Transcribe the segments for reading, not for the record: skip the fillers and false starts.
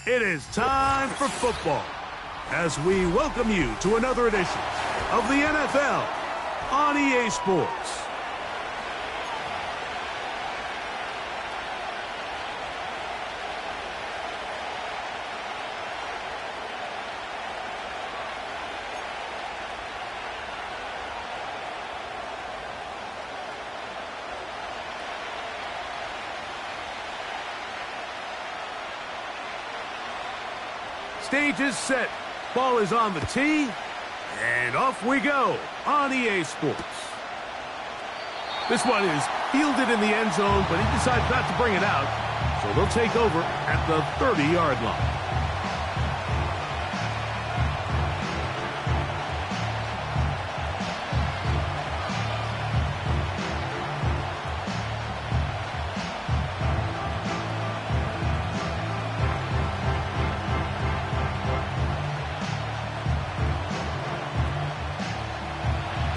It is time for football as we welcome you to another edition of the NFL on EA Sports. Stage is set. Ball is on the tee. And off we go on EA Sports. This one is fielded in the end zone, but he decides not to bring it out. So they'll take over at the 30-yard line.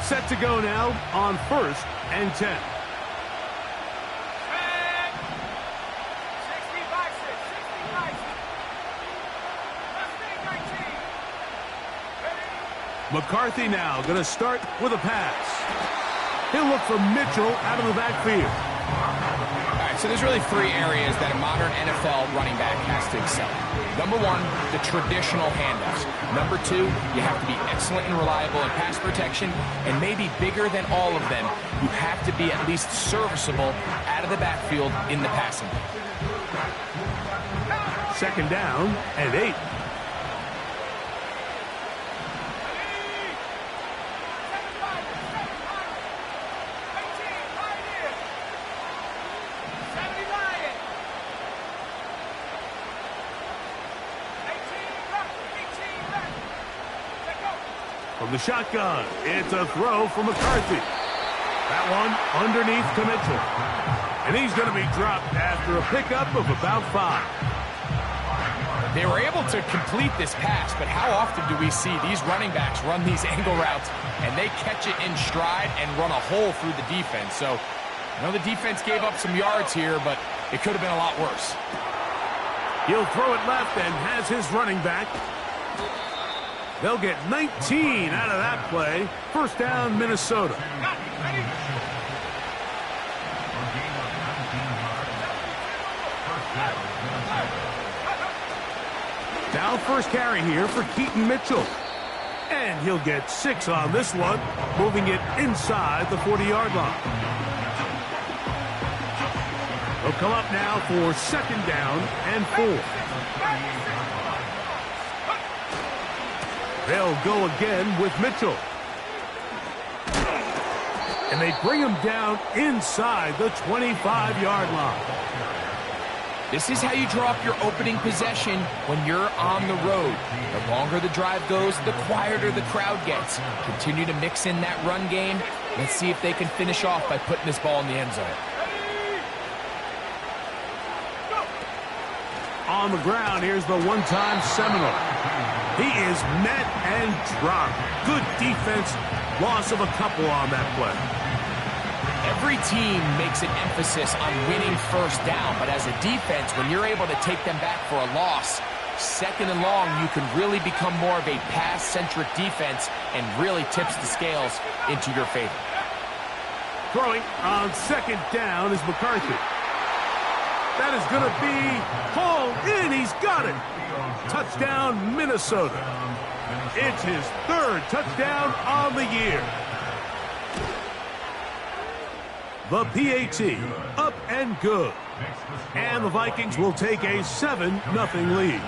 Set to go now on 1st and 10. McCarthy now going to start with a pass. He'll look for Mitchell out of the backfield. All right, so there's really three areas that a modern NFL running back has to excel. Number one, the traditional handoffs. Number two, you have to be excellent and reliable in pass protection, and maybe bigger than all of them, you have to be at least serviceable out of the backfield in the passing game. 2nd down and 8. From the shotgun, it's a throw for McCarthy. That one underneath to Mitchell. And he's going to be dropped after a pickup of about 5. They were able to complete this pass, but how often do we see these running backs run these angle routes and they catch it in stride and run a hole through the defense? So, I know the defense gave up some yards here, but it could have been a lot worse. He'll throw it left and has his running back. They'll get 19 out of that play. 1st down, Minnesota. Now 1st carry here for Keaton Mitchell. And he'll get 6 on this one, moving it inside the 40-yard line. They'll come up now for 2nd down and 4. They'll go again with Mitchell. And they bring him down inside the 25-yard line. This is how you draw up your opening possession when you're on the road. The longer the drive goes, the quieter the crowd gets. Continue to mix in that run game. Let's see if they can finish off by putting this ball in the end zone. On the ground, here's the one-time Seminole. He is met and dropped. Good defense. Loss of a couple on that play. Every team makes an emphasis on winning 1st down, but as a defense, when you're able to take them back for a loss, 2nd and long, you can really become more of a pass-centric defense and really tips the scales into your favor. Throwing on 2nd down is McCarthy. That is going to be hauled in. He's got it. Touchdown, Minnesota. It's his 3rd touchdown on the year. The PAT up and good. And the Vikings will take a 7-0 lead.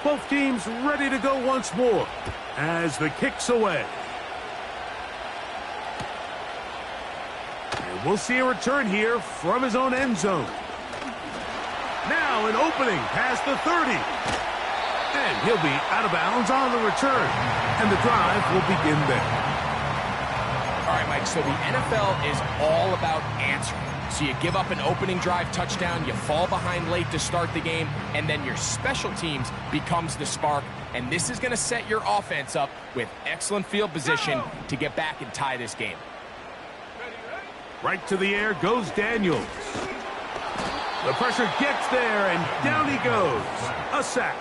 Both teams ready to go once more as the kick's away. And we'll see a return here from his own end zone. Now an opening past the 30. And he'll be out of bounds on the return. And the drive will begin there. All right, my Mike, so the NFL is all about answering. So you give up an opening drive touchdown, you fall behind late to start the game, and then your special teams becomes the spark. And this is going to set your offense up with excellent field position to get back and tie this game. Right to the air goes Daniels. The pressure gets there, and down he goes. A sack.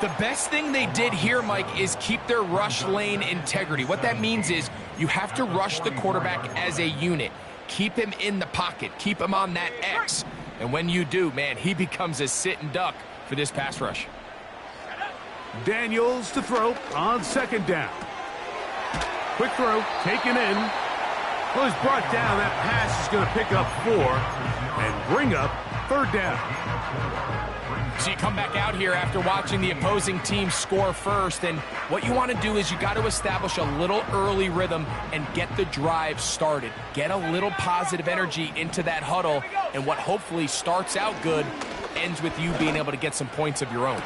The best thing they did here, Mike, is keep their rush lane integrity. What that means is you have to rush the quarterback as a unit. Keep him in the pocket. Keep him on that X. And when you do, man, he becomes a sitting duck for this pass rush. Daniels to throw on second down. Quick throw, taken in. Well, he's brought down. That pass is going to pick up 4 and bring up third down. So you come back out here after watching the opposing team score first, and what you want to do is you got to establish a little early rhythm and get the drive started. Get a little positive energy into that huddle, and what hopefully starts out good ends with you being able to get some points of your own.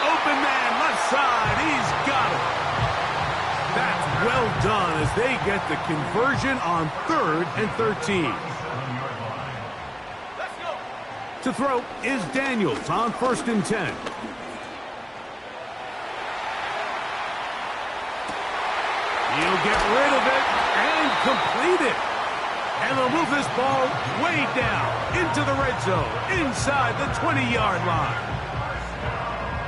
Open man, left side, he's got it. That's well done as they get the conversion on 3rd and 13. To throw is Daniels on 1st and 10. He'll get rid of it and complete it. And they'll move this ball way down into the red zone, inside the 20-yard line.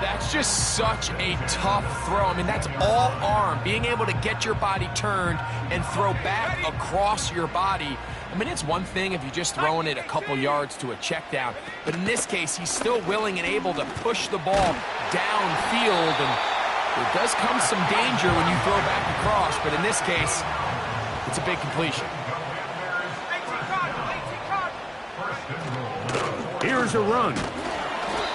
That's just such a tough throw. I mean, that's all arm. Being able to get your body turned and throw back across your body. I mean, it's one thing if you're just throwing it a couple yards to a check down, but in this case, he's still willing and able to push the ball downfield, and there does come some danger when you throw back across, but in this case, it's a big completion. Here's a run.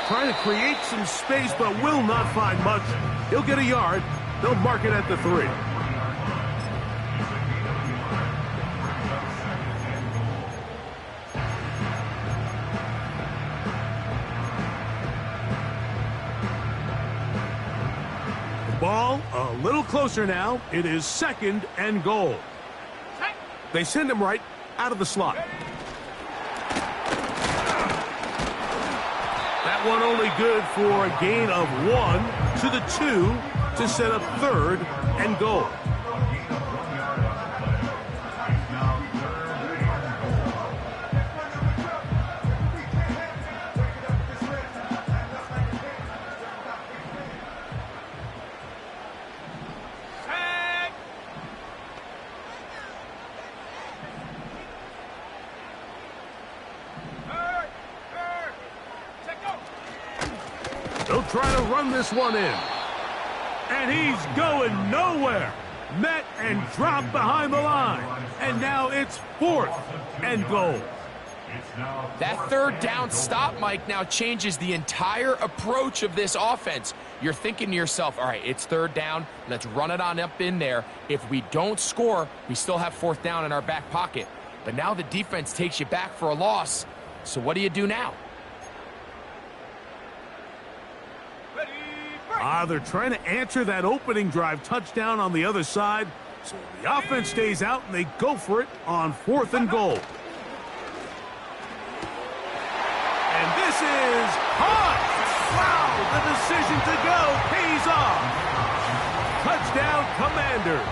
Trying to create some space, but will not find much. He'll get a yard. They'll mark it at the 3. Ball a little closer now. It is 2nd and goal. They send him right out of the slot. That one only good for a gain of 1 to the 2 to set up 3rd and goal. They'll try to run this one in. And he's going nowhere. Met and dropped behind the line. And now it's 4th and goal. That 3rd down stop, Mike, now changes the entire approach of this offense. You're thinking to yourself, all right, it's 3rd down. Let's run it on up in there. If we don't score, we still have 4th down in our back pocket. But now the defense takes you back for a loss. So what do you do now? They're trying to answer that opening drive touchdown on the other side. So the offense stays out, and they go for it on 4th and goal. And this is caught. Wow, the decision to go pays off. Touchdown, Commanders.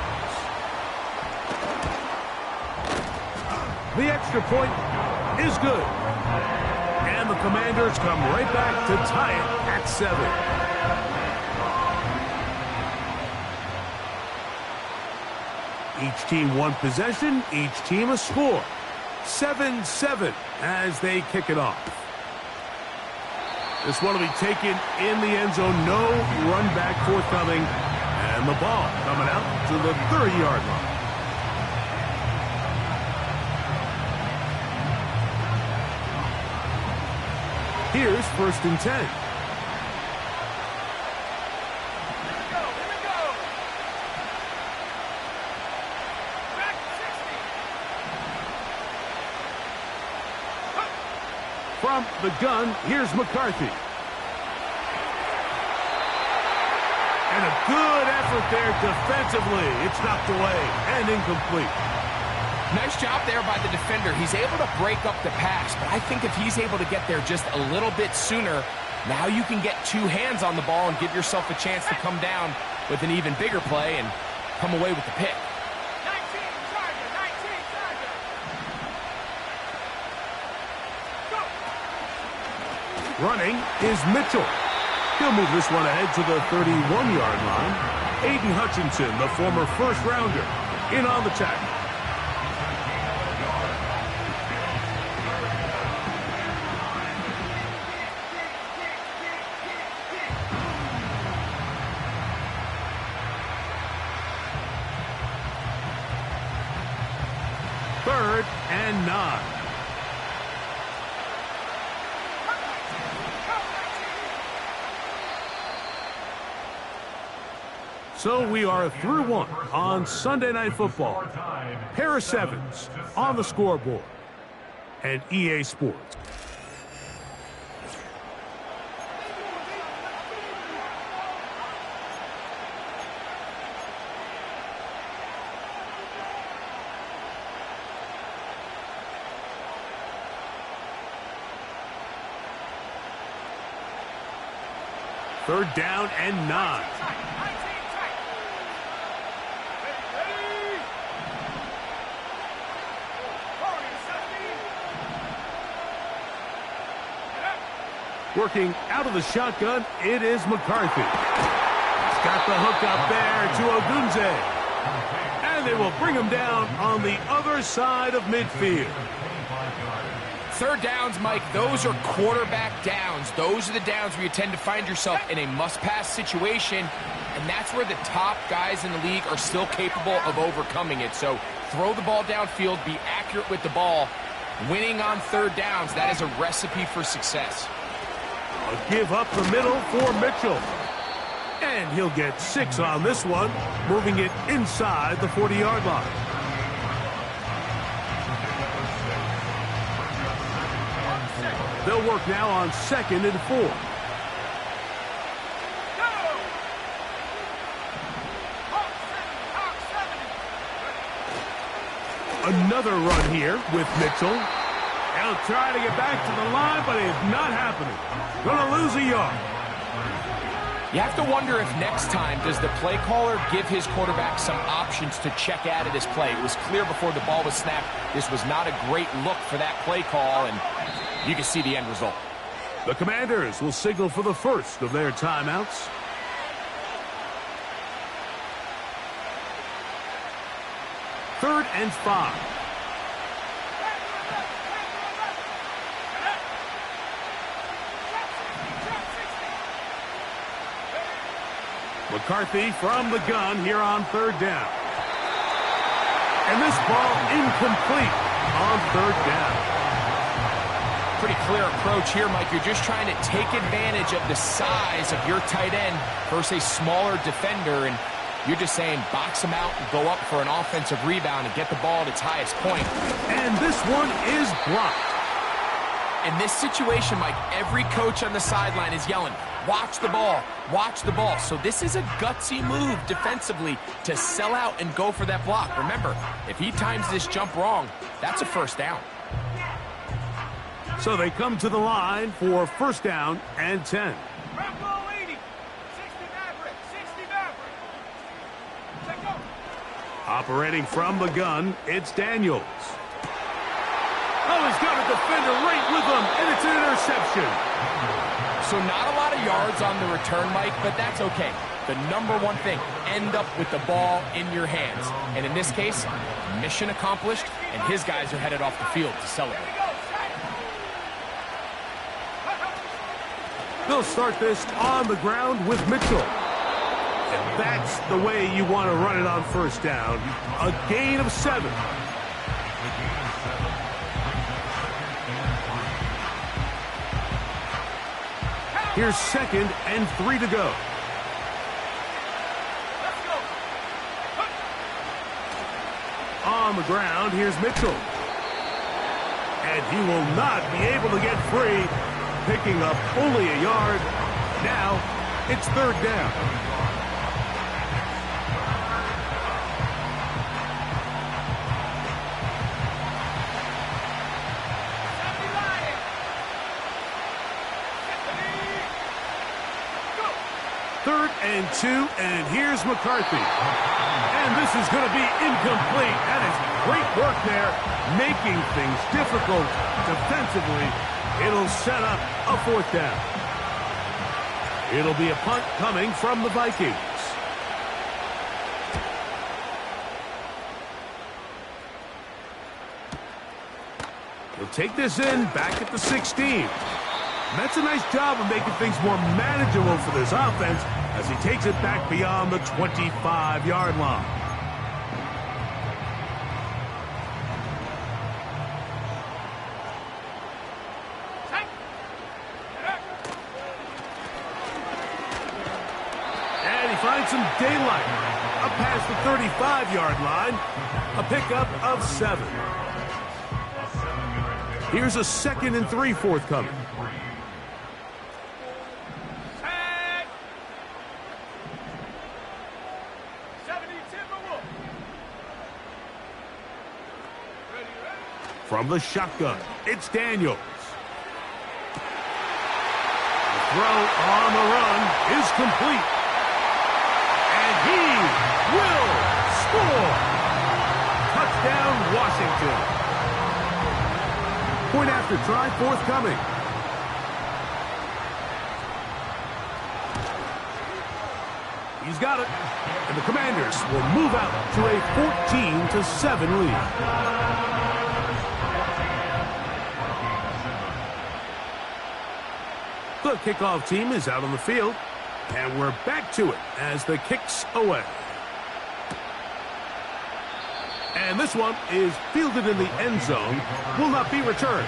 The extra point is good. And the Commanders come right back to tie it at 7. Each team one possession, each team a score. 7-7 as they kick it off. This one will be taken in the end zone. No run back forthcoming. And the ball coming out to the 30-yard line. Here's 1st and 10. From the gun, here's McCarthy. And a good effort there defensively. It's knocked away and incomplete. Nice job there by the defender. He's able to break up the pass, but I think if he's able to get there just a little bit sooner, now you can get two hands on the ball and give yourself a chance to come down with an even bigger play and come away with the pick. 19 target. Go. Running is Mitchell. He'll move this one ahead to the 31-yard line. Aiden Hutchinson, the former first-rounder, in on the tackle. Third and 9. So we are through one on Sunday Night Football. Pair of sevens on the scoreboard. And EA Sports. Third down and 9. Working out of the shotgun, it is McCarthy. He's got the hook up there to Ogunze. And they will bring him down on the other side of midfield. Third downs, Mike, those are quarterback downs. Those are the downs where you tend to find yourself in a must-pass situation, and that's where the top guys in the league are still capable of overcoming it. So throw the ball downfield, be accurate with the ball. Winning on third downs, that is a recipe for success. A give up the middle for Mitchell. And he'll get 6 on this one, moving it inside the 40-yard line. They'll work now on 2nd and 4. Another run here with Mitchell. He'll try to get back to the line, but it's not happening. Gonna lose a yard. You have to wonder if next time does the play caller give his quarterback some options to check out of this play. It was clear before the ball was snapped. This was not a great look for that play call, and you can see the end result. The Commanders will signal for the first of their timeouts. Third and 5. McCarthy from the gun here on third down. And this ball incomplete on third down. Pretty clear approach here, Mike. You're just trying to take advantage of the size of your tight end versus a smaller defender, and you're just saying box him out and go up for an offensive rebound and get the ball at its highest point. And this one is blocked. In this situation, Mike, every coach on the sideline is yelling, watch the ball, watch the ball. So this is a gutsy move defensively to sell out and go for that block. Remember, if he times this jump wrong, that's a first down. So they come to the line for first down and 10. Operating from the gun, it's Daniels. Oh, he's got a defender right with him, and it's an interception. So not a lot of yards on the return, Mike, but that's okay. The number one thing, end up with the ball in your hands. And in this case, mission accomplished, and his guys are headed off the field to celebrate. They'll start this on the ground with Mitchell. And that's the way you want to run it on first down. A gain of 7. Here's 2nd and 3 to go. On the ground, here's Mitchell. And he will not be able to get free, picking up only a yard. Now, it's third down. 3rd and 2, and here's McCarthy. And this is going to be incomplete. That is great work there, making things difficult defensively. It'll set up a 4th down. It'll be a punt coming from the Vikings. He'll take this in back at the 16. That's a nice job of making things more manageable for this offense as he takes it back beyond the 25-yard line. And he finds some daylight. Up past the 35-yard line. A pickup of 7. Here's a 2nd and 3 forthcoming. From the shotgun, it's Daniels. The throw on the run is complete. And he will score. Touchdown, Washington. Point after try forthcoming. He's got it. And the Commanders will move out to a 14-7 lead. The kickoff team is out on the field, and we're back to it as the kick's away. And this one is fielded in the end zone, will not be returned,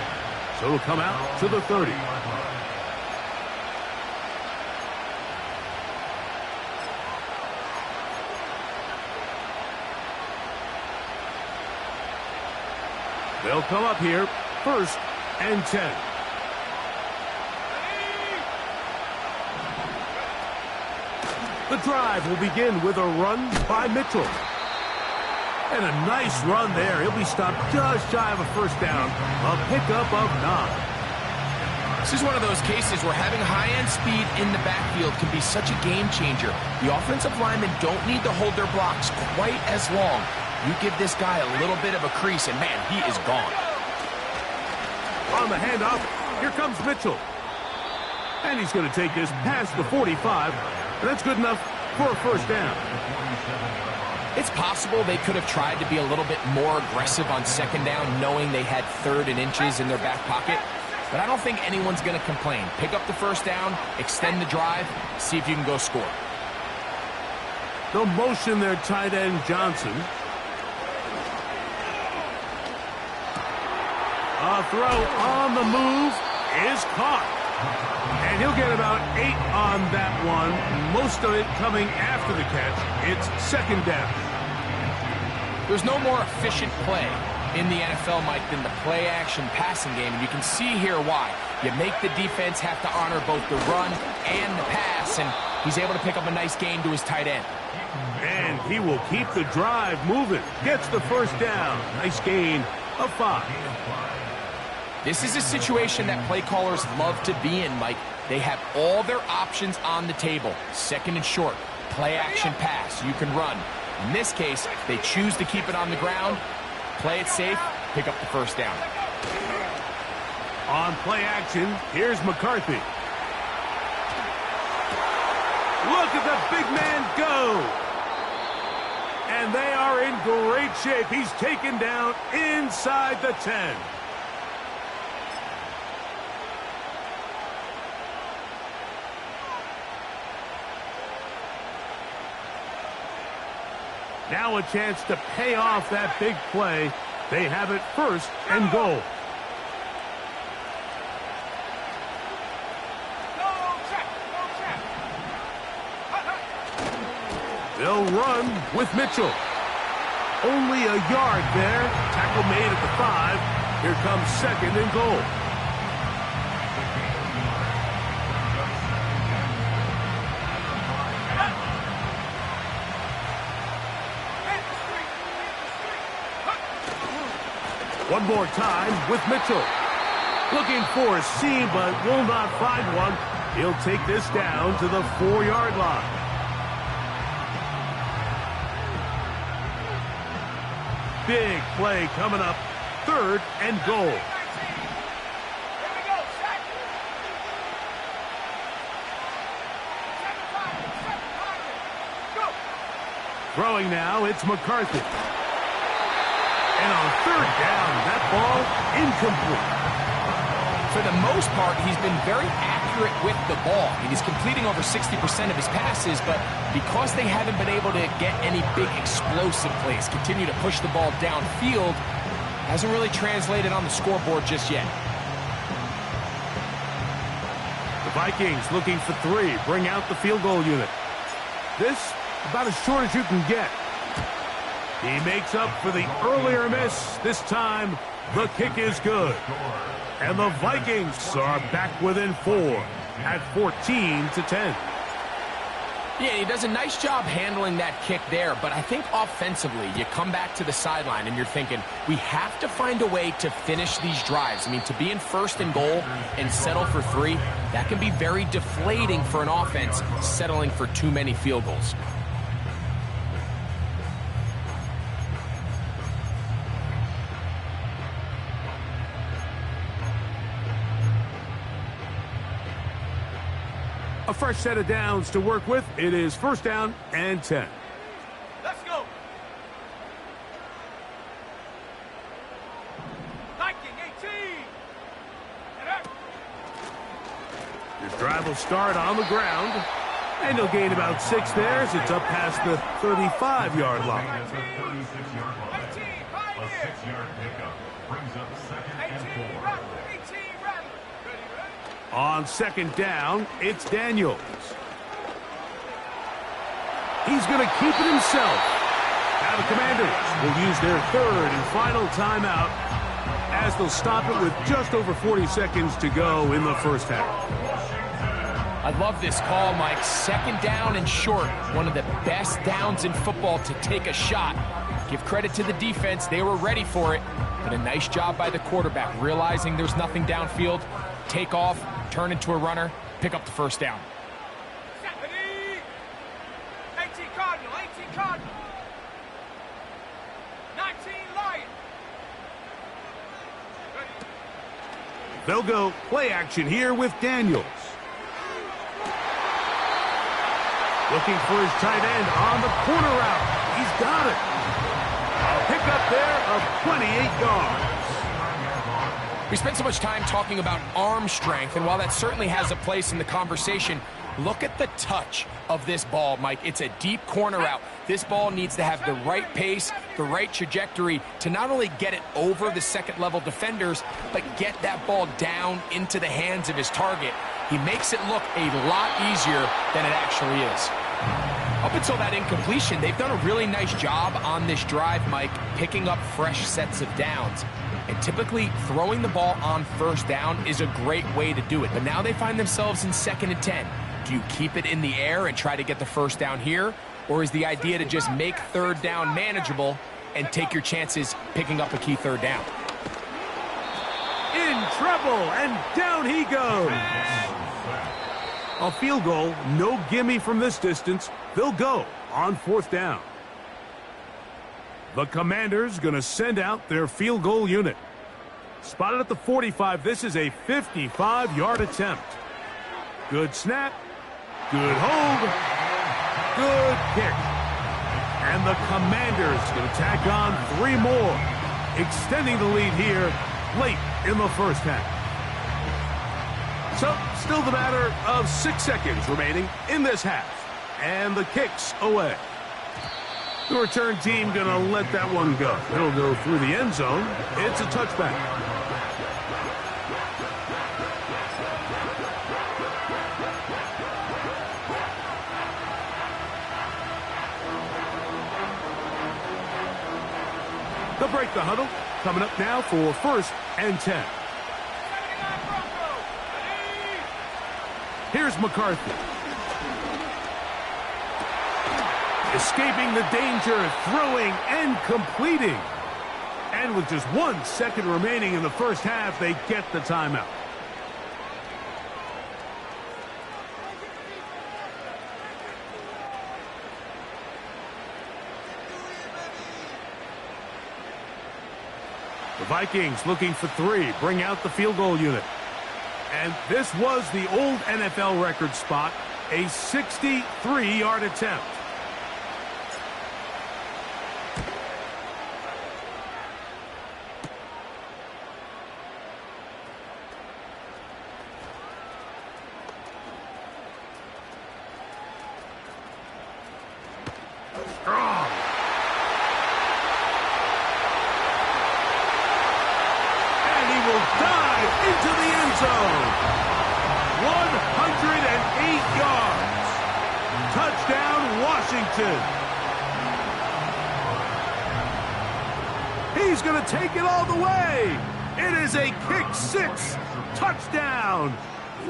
so it'll come out to the 30. They'll come up here, 1st and 10. The drive will begin with a run by Mitchell. And a nice run there. He'll be stopped just shy of a 1st down. A pickup of 9. This is one of those cases where having high-end speed in the backfield can be such a game changer. The offensive linemen don't need to hold their blocks quite as long. You give this guy a little bit of a crease, and man, he is gone. On the handoff, here comes Mitchell. And he's going to take this past the 45. And that's good enough for a 1st down. It's possible they could have tried to be a little bit more aggressive on 2nd down, knowing they had 3rd and inches in their back pocket. But I don't think anyone's going to complain. Pick up the 1st down, extend the drive, see if you can go score. They'll motion their tight end, Johnson. A throw on the move is caught. And he'll get about 8 on that one. Most of it coming after the catch. It's 2nd down. There's no more efficient play in the NFL, Mike, than the play-action passing game. And you can see here why. You make the defense have to honor both the run and the pass. And he's able to pick up a nice gain to his tight end. And he will keep the drive moving. Gets the 1st down. Nice gain of 5. This is a situation that play callers love to be in, Mike. They have all their options on the table. 2nd and short, play action pass, you can run. In this case, they choose to keep it on the ground, play it safe, pick up the 1st down. On play action, here's McCarthy. Look at the big man go. And they are in great shape. He's taken down inside the 10. Now a chance to pay off that big play. They have it 1st and goal. They'll run with Mitchell. Only a yard there. Tackle made at the 5. Here comes 2nd and goal. One more time with Mitchell. Looking for a seam, but will not find one. He'll take this down to the 4-yard line. Big play coming up. 3rd and goal. Here we go. Set. 7-5. Go. Throwing now, it's McCarthy. And on 3rd down, that ball incomplete. For the most part, he's been very accurate with the ball. I mean, he's completing over 60% of his passes, but because they haven't been able to get any big explosive plays, continue to push the ball downfield, hasn't really translated on the scoreboard just yet. The Vikings looking for 3, bring out the field goal unit. This, about as short as you can get. He makes up for the earlier miss. This time, the kick is good. And the Vikings are back within 4 at 14-10. Yeah, he does a nice job handling that kick there, but I think offensively, you come back to the sideline and you're thinking, we have to find a way to finish these drives. I mean, to be in 1st and goal and settle for 3, that can be very deflating for an offense settling for too many field goals. A fresh set of downs to work with. It is 1st down and 10. Let's go. Viking 18. This drive will start on the ground. And he'll gain about 6 there as it's up past the 35-yard line. 18. Right here. 6-yard pickup brings up 2nd and 4. 18. Rattler. Ready, ready. On 2nd down, it's Daniels. He's going to keep it himself. Now the Commanders will use their 3rd and final timeout as they'll stop it with just over 40 seconds to go in the first half. I love this call, Mike. 2nd down and short. One of the best downs in football to take a shot. Give credit to the defense. They were ready for it. But a nice job by the quarterback, realizing there's nothing downfield. Take off, turn into a runner, pick up the 1st down. 18 Cardinal. 18 Cardinal. 19 Lion. They'll go play action here with Daniels. Looking for his tight end on the corner route. He's got it. A pickup there of 28 yards. We spent so much time talking about arm strength, and while that certainly has a place in the conversation, look at the touch of this ball, Mike. It's a deep corner route. This ball needs to have the right pace, the right trajectory to not only get it over the 2nd-level defenders, but get that ball down into the hands of his target. He makes it look a lot easier than it actually is. Up until that incompletion, they've done a really nice job on this drive, Mike, picking up fresh sets of downs. And typically, throwing the ball on 1st down is a great way to do it. But now they find themselves in 2nd and 10. Do you keep it in the air and try to get the 1st down here? Or is the idea to just make 3rd down manageable and take your chances picking up a key 3rd down? In trouble, and down he goes. A field goal, no gimme from this distance. They'll go on 4th down. The Commanders going to send out their field goal unit. Spotted at the 45, this is a 55-yard attempt. Good snap, good hold, good kick. And the Commanders going to tack on 3 more, extending the lead here late in the first half. So, still the matter of 6 seconds remaining in this half. And the kick's away. The return team going to let that one go. It'll go through the end zone. It's a touchback. They'll break the huddle. Coming up now for 1st and 10. Here's McCarthy. Escaping the danger, throwing and completing. And with just 1 second remaining in the first half, they get the timeout. The Vikings looking for 3, bring out the field goal unit. And this was the old NFL record spot, a 63-yard attempt. Strong. And he will dive into the end zone. 108 yards. Touchdown, Washington. He's going to take it all the way. It is a kick 6. Touchdown.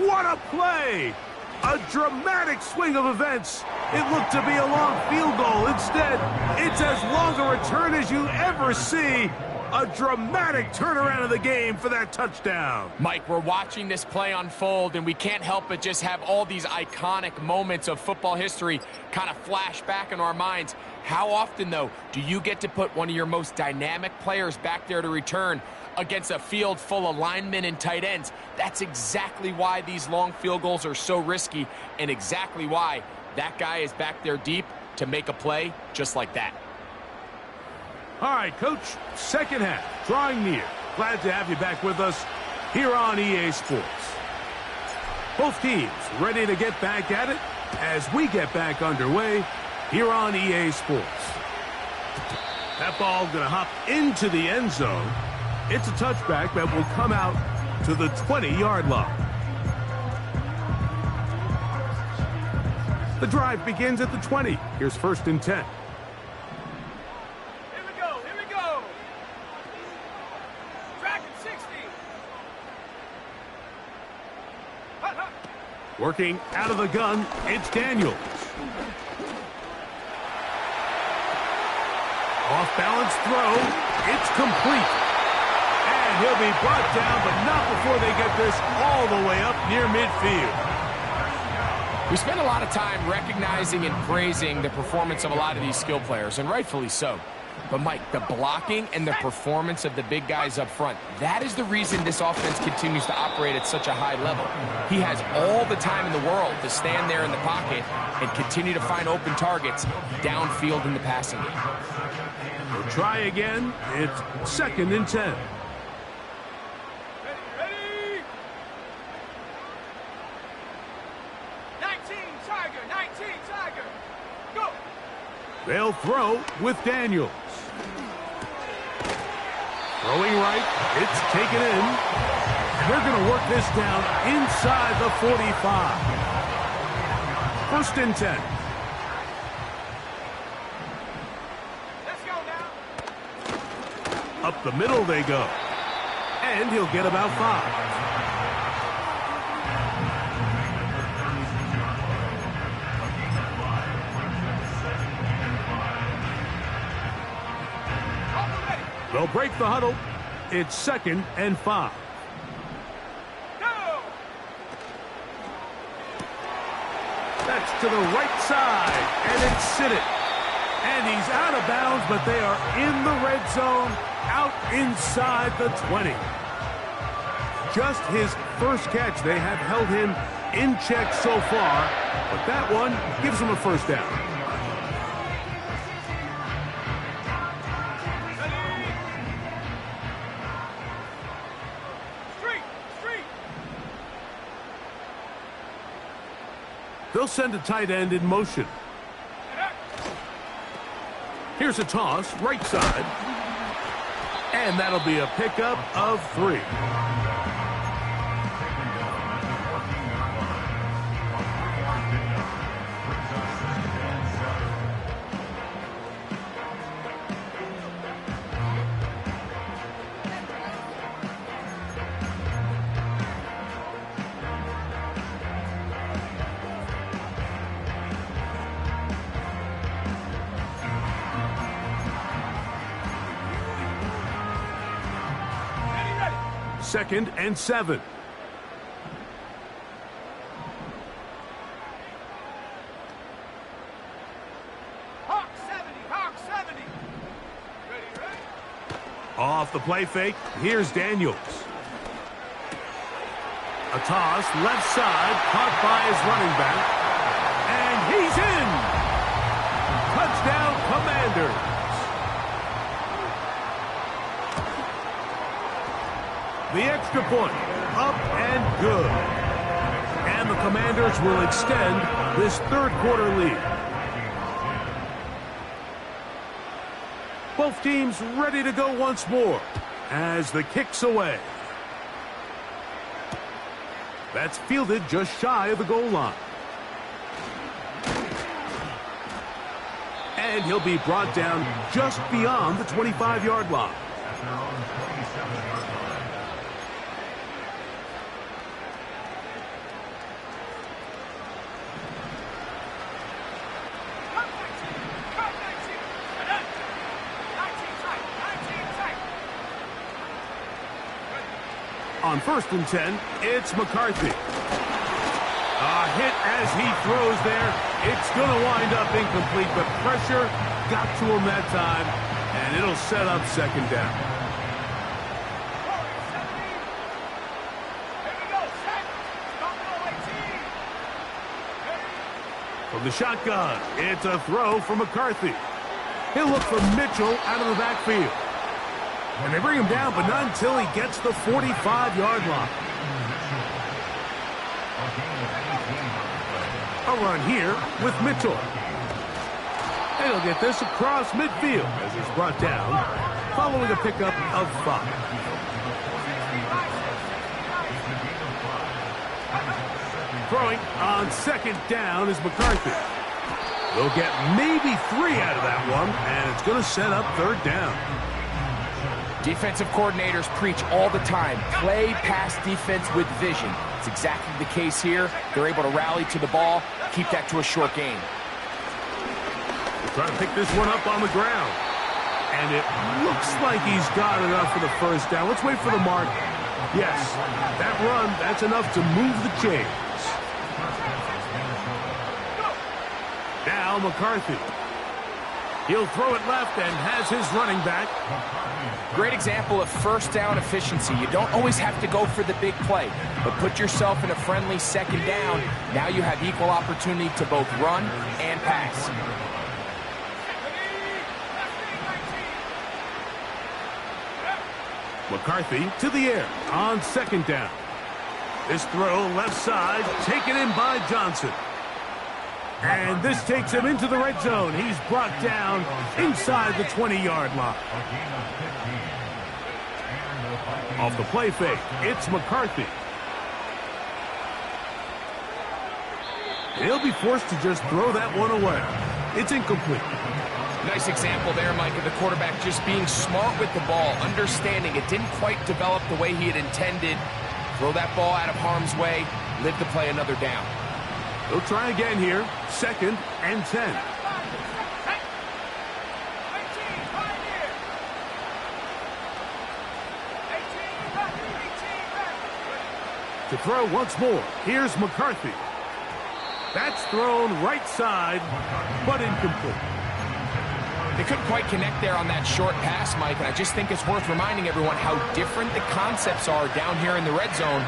What a play. A dramatic swing of events. It looked to be a long field goal. Instead, it's as long a return as you ever see. A dramatic turnaround of the game for that touchdown. Mike, we're watching this play unfold, and we can't help but just have all these iconic moments of football history kind of flash back in our minds. How often, though, do you get to put one of your most dynamic players back there to return against a field full of linemen and tight ends? That's exactly why these long field goals are so risky, and exactly why that guy is back there deep to make a play just like that. All right, Coach, second half, drawing near. Glad to have you back with us here on EA Sports. Both teams ready to get back at it as we get back underway here on EA Sports. That ball going to hop into the end zone. It's a touchback that will come out to the 20-yard line. The drive begins at the 20. Here's 1st and 10. Working out of the gun, it's Daniels. Off-balance throw, it's complete. And he'll be brought down, but not before they get this all the way up near midfield. We spend a lot of time recognizing and praising the performance of a lot of these skill players, and rightfully so. But, Mike, the blocking and the performance of the big guys up front, that is the reason this offense continues to operate at such a high level. He has all the time in the world to stand there in the pocket and continue to find open targets downfield in the passing game. We'll try again. It's 2nd and 10. Ready? 19 Tiger, 19 Tiger. Go. They'll throw with Daniels. Throwing right, it's taken in. And they're going to work this down inside the 45. 1st and 10. Let's go now. Up the middle they go. And he'll get about 5. They'll break the huddle. It's 2nd and 5. Go. That's to the right side, and it's Sinnott. And he's out of bounds, but they are in the red zone, out inside the 20. Just his first catch. They have held him in check so far, but that one gives him a 1st down. They'll send a tight end in motion. Here's a toss, right side. And that'll be a pickup of 3. Second and 7. Off the play fake, here's Daniels. A toss, left side, caught by his running back. And he's in! Touchdown, Commanders! The extra point, up and good. And the Commanders will extend this third quarter lead. Both teams ready to go once more as the kick's away. That's fielded just shy of the goal line. And he'll be brought down just beyond the 25-yard line. On 1st and 10, it's McCarthy. A hit as he throws there. It's going to wind up incomplete, but pressure got to him that time, and it'll set up 2nd down. From the shotgun, it's a throw for McCarthy. He'll look for Mitchell out of the backfield. And they bring him down, but not until he gets the 45-yard line. A run here with Mitchell. And he'll get this across midfield as he's brought down, following a pickup of 5. Throwing on 2nd down is McCarthy. They'll get maybe 3 out of that one, and it's going to set up 3rd down. Defensive coordinators preach all the time, play pass defense with vision. It's exactly the case here. They're able to rally to the ball, keep that to a short game. Trying to pick this one up on the ground. And it looks like he's got enough for the 1st down. Let's wait for the mark. Yes, that run, that's enough to move the chains. Now McCarthy. He'll throw it left and has his running back. Great example of 1st down efficiency. You don't always have to go for the big play, but put yourself in a friendly 2nd down. Now you have equal opportunity to both run and pass. McCarthy to the air on 2nd down. This throw left side, taken in by Johnson. And this takes him into the red zone. He's brought down inside the 20-yard line. Off the play fake, it's McCarthy. He'll be forced to just throw that one away. It's incomplete. Nice example there, Mike, of the quarterback just being smart with the ball, understanding it didn't quite develop the way he had intended. Throw that ball out of harm's way, live to play another down. They'll try again here. 2nd and 10. To throw once more, here's McCarthy. That's thrown right side, but incomplete. They couldn't quite connect there on that short pass, Mike, and I just think it's worth reminding everyone how different the concepts are down here in the red zone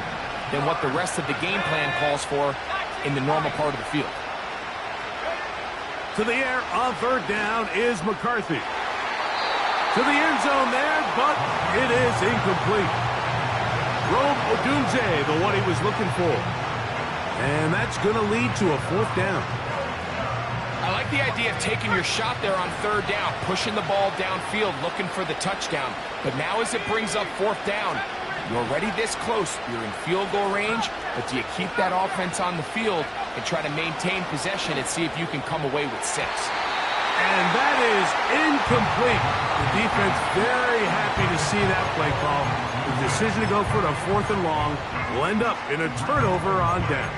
than what the rest of the game plan calls for in the normal part of the field. To the air on 3rd down is McCarthy. To the end zone there, but it is incomplete. Rome Odunze, the one he was looking for. And that's going to lead to a 4th down. I like the idea of taking your shot there on 3rd down, pushing the ball downfield, looking for the touchdown. But now as it brings up 4th down, you're already this close. You're in field goal range, but do you keep that offense on the field and try to maintain possession and see if you can come away with 6? And that is incomplete. The defense very happy to see that play call. The decision to go for it on 4th and long will end up in a turnover on down.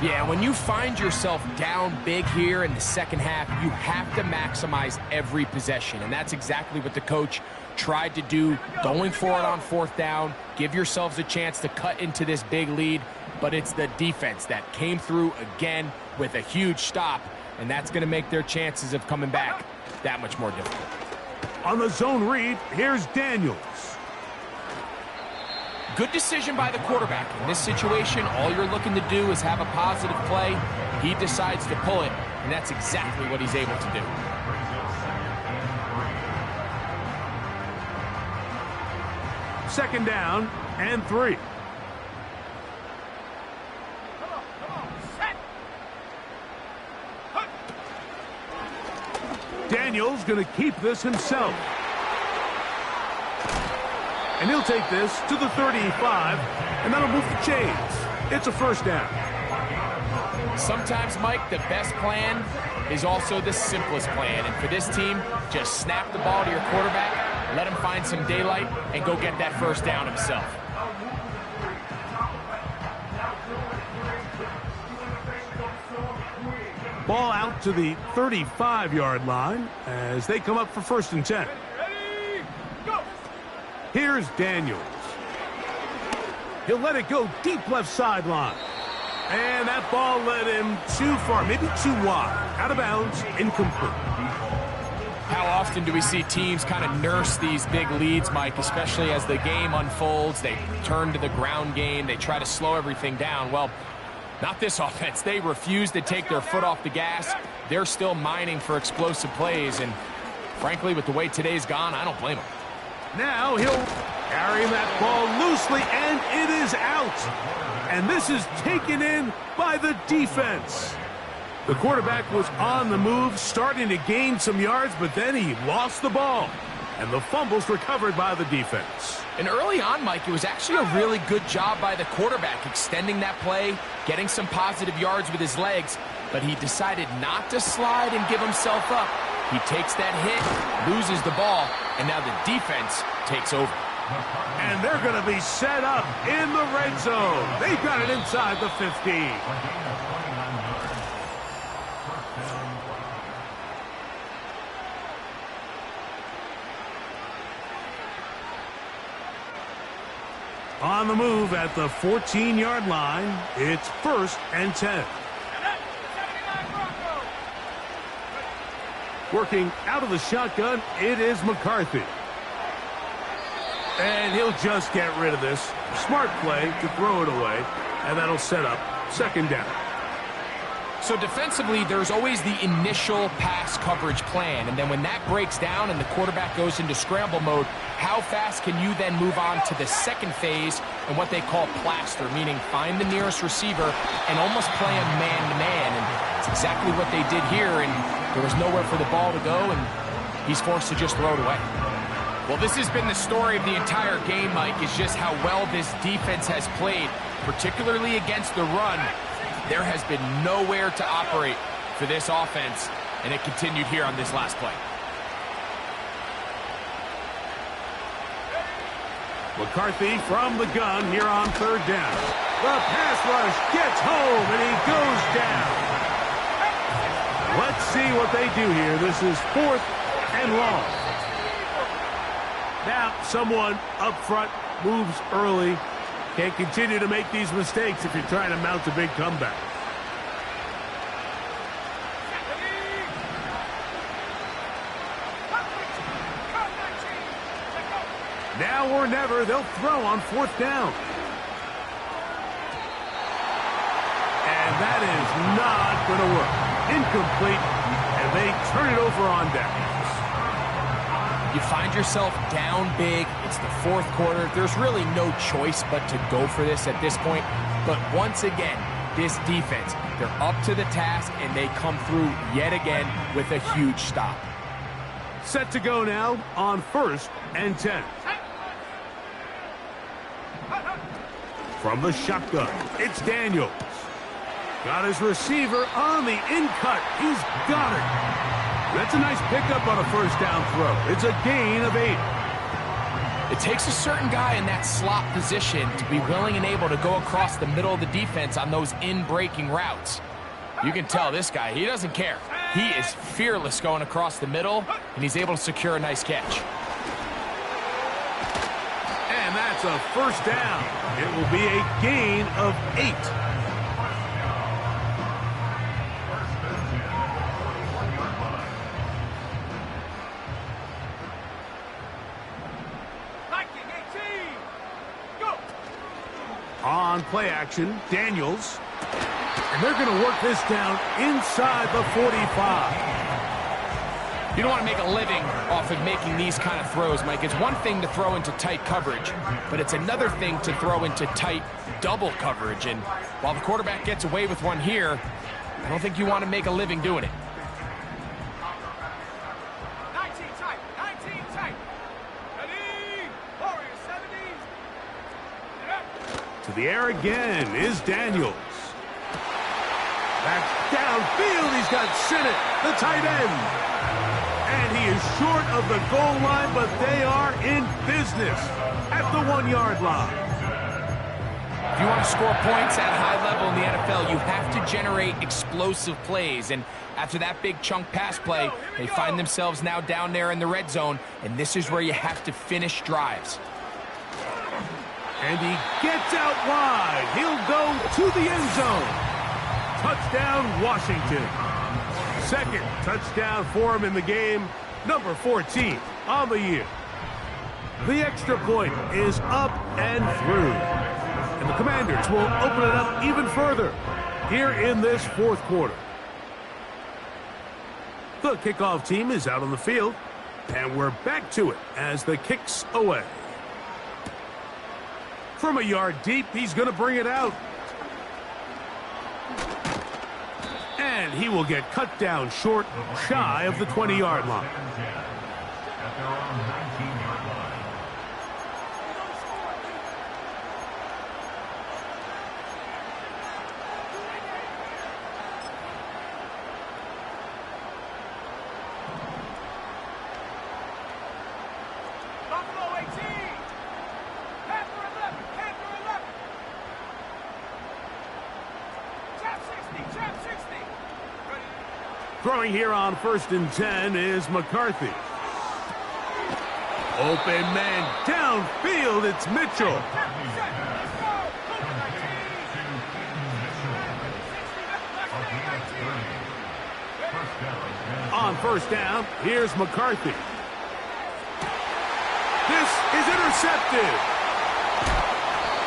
Yeah, when you find yourself down big here in the 2nd half, you have to maximize every possession. And that's exactly what the coach tried to do, going for it on 4th down. Give yourselves a chance to cut into this big lead. But it's the defense that came through again with a huge stop. And that's going to make their chances of coming back that much more difficult. On the zone read, here's Daniels. Good decision by the quarterback. In this situation, all you're looking to do is have a positive play. He decides to pull it, and that's exactly what he's able to do. Second down and 3. Daniels going to keep this himself. And he'll take this to the 35, and that'll move the chains. It's a first down. Sometimes, Mike, the best plan is also the simplest plan. And for this team, just snap the ball to your quarterback, let him find some daylight, and go get that first down himself. Ball out to the 35-yard line as they come up for 1st and 10. Ready, go! Here's Daniels. He'll let it go deep left sideline. And that ball led him too far, maybe too wide. Out of bounds, incomplete. How often do we see teams kind of nurse these big leads, Mike, especially as the game unfolds? They turn to the ground game. They try to slow everything down. Well, not this offense. They refuse to take their foot off the gas. They're still mining for explosive plays. And frankly, with the way today's gone, I don't blame them. Now he'll carry that ball loosely, and it is out. And this is taken in by the defense. The quarterback was on the move, starting to gain some yards, but then he lost the ball. And the fumble's recovered by the defense. And early on, Mike, it was actually a really good job by the quarterback, extending that play, getting some positive yards with his legs, but he decided not to slide and give himself up. He takes that hit, loses the ball, and now the defense takes over. And they're going to be set up in the red zone. They've got it inside the 15. On the move at the 14-yard line, it's 1st and 10. Working out of the shotgun, it is McCarthy. And he'll just get rid of this. Smart play to throw it away, and that'll set up 2nd down. So defensively, there's always the initial pass coverage plan, and then when that breaks down and the quarterback goes into scramble mode, how fast can you then move on to the second phase and what they call plaster, meaning find the nearest receiver and almost play him man-to-man, and it's exactly what they did here, and there was nowhere for the ball to go, and he's forced to just throw it away. Well, this has been the story of the entire game, Mike, is just how well this defense has played, particularly against the run. There has been nowhere to operate for this offense, and it continued here on this last play. McCarthy from the gun here on 3rd down. The pass rush gets home, and he goes down. Let's see what they do here. This is 4th and long. Now, someone up front moves early. Can't continue to make these mistakes if you're trying to mount a big comeback. Now or never, they'll throw on 4th down. And that is not going to work. Incomplete, and they turn it over on downs. You find yourself down big. It's the 4th quarter. There's really no choice but to go for this at this point. But once again, this defense, they're up to the task, and they come through yet again with a huge stop. Set to go now on 1st and 10. From the shotgun, it's Daniels. Got his receiver on the in-cut. He's got it. That's a nice pickup on a 1st down throw. It's a gain of 8. It takes a certain guy in that slot position to be willing and able to go across the middle of the defense on those in-breaking routes. You can tell this guy, he doesn't care. He is fearless going across the middle, and he's able to secure a nice catch. And that's a 1st down. It will be a gain of 8. On play action, Daniels. And they're going to work this down inside the 45. You don't want to make a living off of making these kind of throws, Mike. It's one thing to throw into tight coverage, but it's another thing to throw into tight double coverage. And while the quarterback gets away with one here, I don't think you want to make a living doing it. 19 tight, 19 tight. Ready, Warriors 70. To the air again is Daniels. Back downfield, he's got Sinnott, the tight end. And he is short of the goal line, but they are in business at the 1-yard line. If you want to score points at a high level in the NFL, you have to generate explosive plays. And after that big chunk pass play, they find themselves now down there in the red zone, and this is where you have to finish drives. And he gets out wide. He'll go to the end zone. Touchdown, Washington. Second touchdown for him in the game, number 14 on the year. The extra point is up and through. And the Commanders will open it up even further here in this fourth quarter. The kickoff team is out on the field, and we're back to it as the kick's away. From a yard deep, he's going to bring it out. And he will get cut down short, shy of the 20-yard line. At their own 19-yard line. Buffalo 18. Panther 11, Panther 11. Trap 60, Trap 60. Throwing here on 1st and 10 is McCarthy. Open man downfield, it's Mitchell. On 1st down, here's McCarthy. This is intercepted.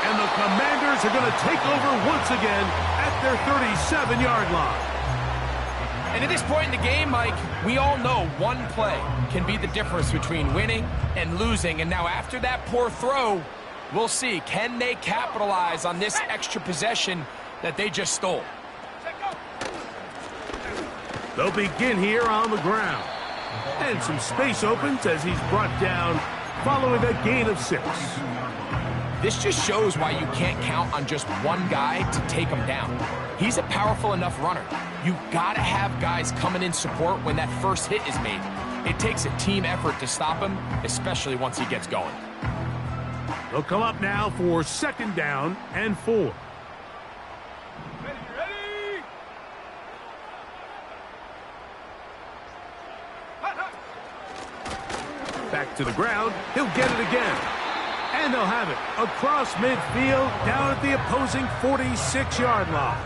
And the Commanders are going to take over once again at their 37-yard line. And at this point in the game, Mike, we all know one play can be the difference between winning and losing. And now after that poor throw, we'll see, can they capitalize on this extra possession that they just stole? They'll begin here on the ground. And some space opens as he's brought down following a gain of 6. This just shows why you can't count on just one guy to take him down. He's a powerful enough runner. You've got to have guys coming in support when that first hit is made. It takes a team effort to stop him, especially once he gets going. They'll come up now for 2nd down and 4. Ready? Back to the ground. He'll get it again. And they'll have it across midfield down at the opposing 46-yard line.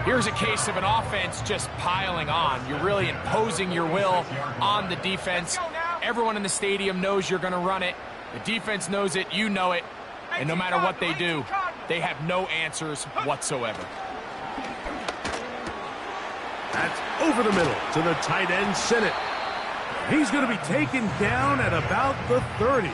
Here's a case of an offense just piling on. You're really imposing your will on the defense. Everyone in the stadium knows you're going to run it. The defense knows it, you know it. And no matter what they do, they have no answers whatsoever. That's over the middle to the tight end, Sinnott. He's going to be taken down at about the 30.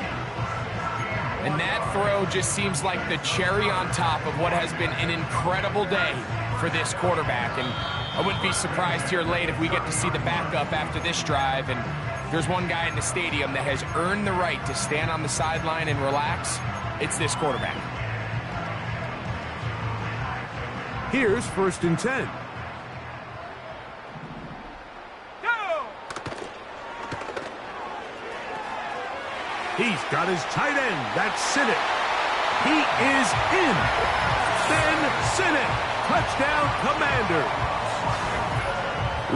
And that throw just seems like the cherry on top of what has been an incredible day for this quarterback. And I wouldn't be surprised here late if we get to see the backup after this drive. And there's one guy in the stadium that has earned the right to stand on the sideline and relax. It's this quarterback. Here's 1st and 10. He's got his tight end. That's Sinnott. He is in. Ben Sinnott. Touchdown, Commanders.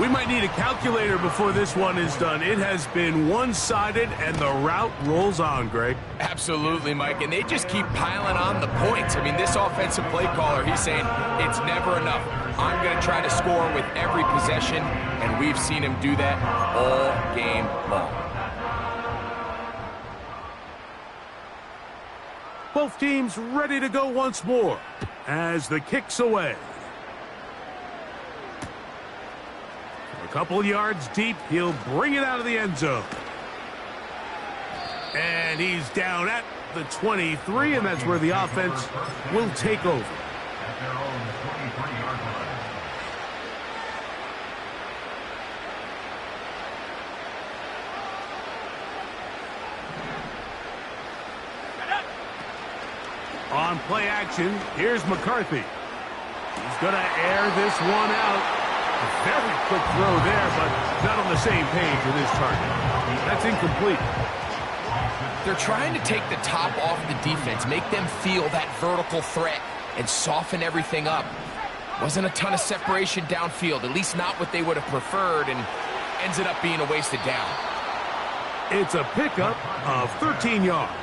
We might need a calculator before this one is done. It has been one-sided, and the route rolls on, Greg. Absolutely, Mike, and they just keep piling on the points. I mean, this offensive play caller, he's saying it's never enough. I'm going to try to score with every possession, and we've seen him do that all game long. both teams ready to go once more as the kick's away. A couple yards deep, he'll bring it out of the end zone. And he's down at the 23, and that's where the offense will take over. At their own 23-yard line. On play action, here's McCarthy. He's going to air this one out. A very quick throw there, but not on the same page with his target. That's incomplete. They're trying to take the top off the defense, make them feel that vertical threat, and soften everything up. Wasn't a ton of separation downfield, at least not what they would have preferred, and ends up being a wasted down. It's a pickup of 13 yards.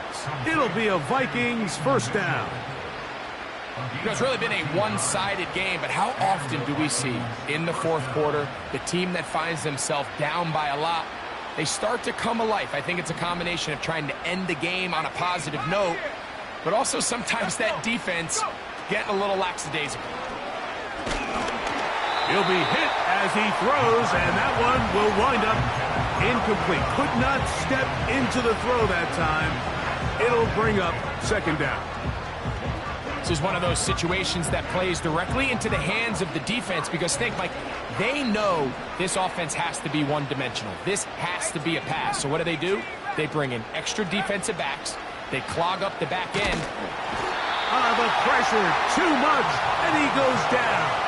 It'll be a Vikings first down. You know, it's really been a one-sided game, but how often do we see in the fourth quarter the team that finds themselves down by a lot, they start to come alive? I think it's a combination of trying to end the game on a positive note, but also sometimes that defense getting a little lackadaisical. He'll be hit as he throws, and that one will wind up incomplete. Could not step into the throw that time. It'll bring up second down. This is one of those situations that plays directly into the hands of the defense, because think, like, they know this offense has to be one-dimensional. This has to be a pass. So what do? They bring in extra defensive backs. They clog up the back end. The pressure, too much, and he goes down.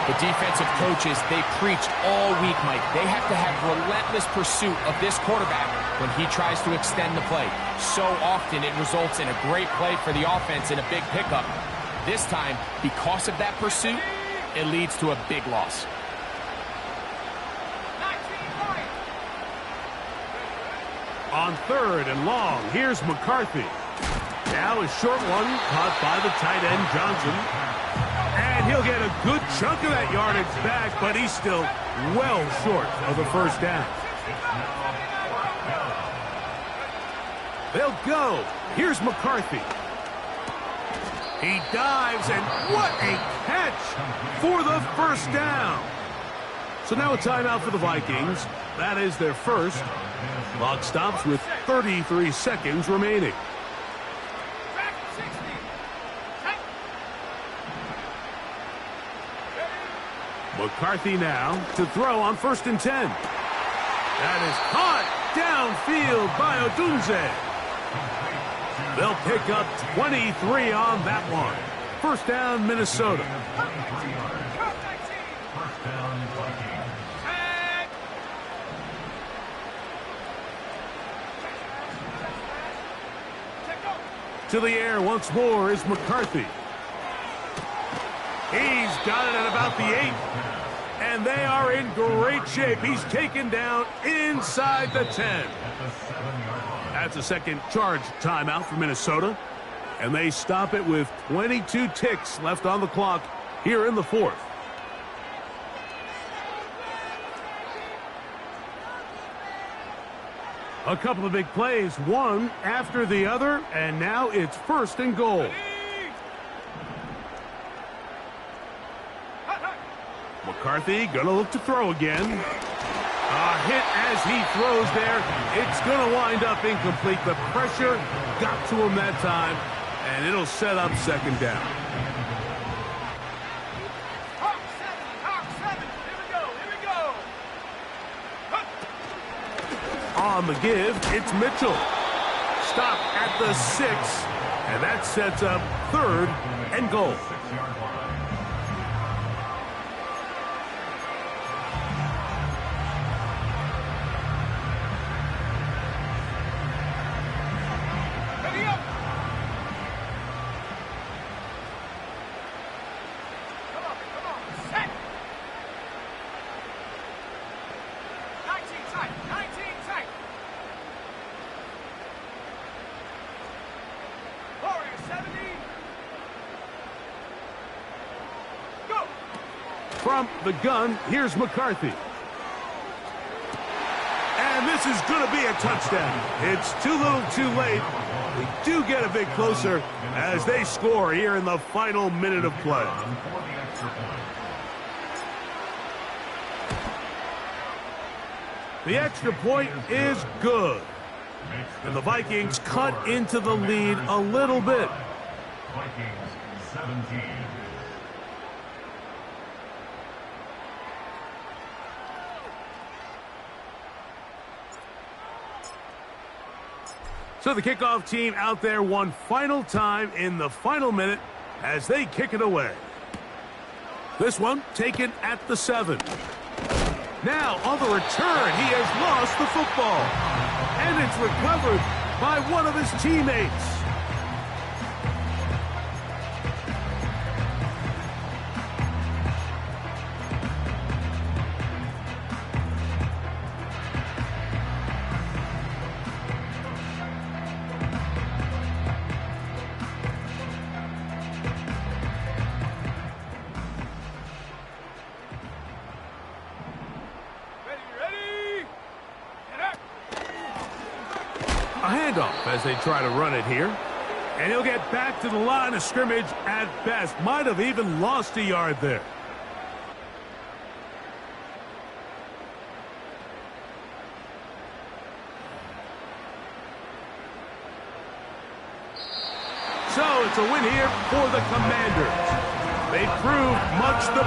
The defensive coaches, they preached all week, Mike. They have to have relentless pursuit of this quarterback when he tries to extend the play. So often it results in a great play for the offense and a big pickup. This time, because of that pursuit, it leads to a big loss. On third and long, here's McCarthy. Now a short one caught by the tight end Johnson. And he'll get a good chunk of that yardage back, but he's still well short of the first down. They'll go. Here's McCarthy. He dives, and what a catch for the first down. So now a timeout for the Vikings. That is their first. Clock stops with 33 seconds remaining. McCarthy now to throw on 1st and 10. That is caught downfield by Odunze. They'll pick up 23 on that one. First down, Minnesota. First down, Vikings. To the air once more is McCarthy. He's got it at about the 8. And they are in great shape. He's taken down inside the 10. That's a second charge timeout for Minnesota. And they stop it with 22 ticks left on the clock here in the fourth. A couple of big plays, one after the other, and now it's 1st and goal. McCarthy gonna look to throw again. A hit as he throws there. It's gonna wind up incomplete. The pressure got to him that time, and it'll set up second down. On the give, it's Mitchell. Stop at the 6, and that sets up 3rd and goal. From the gun, here's McCarthy. And this is going to be a touchdown. It's too little too late. They do get a bit closer as they score here in the final minute of play. For the extra point. The extra point is good. Makes And the Vikings cut into the lead a little bit. Vikings 17. So the kickoff team out there one final time in the final minute as they kick it away. This one taken at the 7. Now on the return, he has lost the football. And it's recovered by one of his teammates. Ready? Get up. A handoff as they try to run it here. And he'll get back to the line of scrimmage at best. Might have even lost a yard there. So it's a win here for the Commanders. They proved much the better.